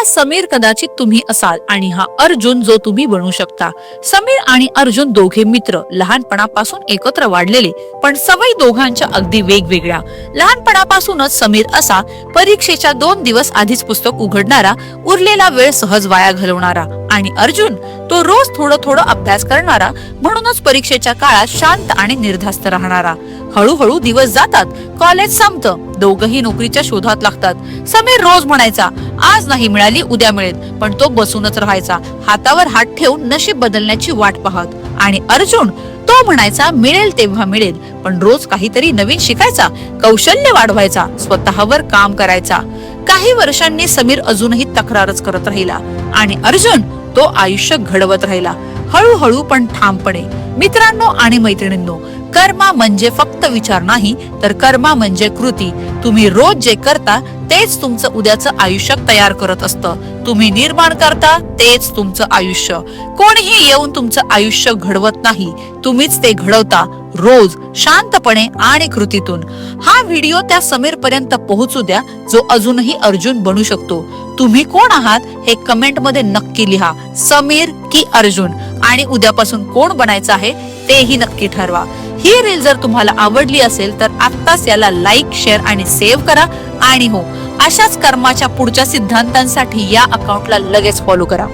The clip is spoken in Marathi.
समीर कदाचित तुम्ही असाल आणि हा अर्जुन जो तुम्ही बनू शकता। समीर आणि अर्जुन दोघे मित्र, लहानपणापासून एकत्र वाढलेले, पण सवयी दोघांच्या अगदी वेगवेगळ्या। लहानपणापासूनच समीर असा परीक्षेच्या 2 दिवस आधीच पुस्तक उघडणारा, उरलेला वेळ सहज वाया घालवणारा, आणि अर्जुन तो रोज थोडं अभ्यास करणारा, म्हणूनच परीक्षेच्या काळात शांत आणि निर्धास्त राहणारा। हळूहळू दिवस जातात, कॉलेज संपतं, दोघही नोकरीच्या शोधात लागतात। समीर रोज म्हणायचा, आज नाही मिळाली उद्या मिळेल, पण तो बसूनच राहायचा, हातावर हात ठेवून नशीब बदलण्याची वाट पाहत। आणि अर्जुन तो म्हणायचा, मिळेल तेव्हा मिळेल, पण रोज काहीतरी नवीन शिकायचा, कौशल्य वाढवायचा, स्वतःवर काम करायचा। काही वर्षांनी समीर अजूनही तक्रारच करत राहिला आणि अर्जुन तो आयुष्य घडवत राहिला, हळूहळू पण ठामपणे। मित्रांनो आणि मैत्रिणींनो, कर्मा म्हणजे फक्त विचार नाही, तर कर्मा म्हणजे कृती। तुम्ही रोज जे करता तेच तुमचं उद्याचं आयुष्य तयार करत असतं। तुम्ही निर्माण करता तेच तुमचं आयुष्य। कोणीही येऊन तुमचं आयुष्य घडवत नाही, तुम्हीच ते घडवता, रोज शांतपणे आणि कृतीतून। हा व्हिडिओ त्या समीर पर्यंत पोहोचू द्या जो अजूनही अर्जुन बनू शकतो। तुम्ही कोण आहात हे कमेंट मध्ये नक्की लिहा, समीर की अर्जुन, आणि उद्यापासून कोण बनायचं आहे तेही नक्की ठरवा। ही रील जर तुम्हाला आवडली असेल तर आत्ताच याला लाईक, शेअर आणि सेव्ह करा। आणि हो, अशाच कर्माच्या पुढच्या सिद्धांतांसाठी या अकाउंटला लगेच फॉलो करा।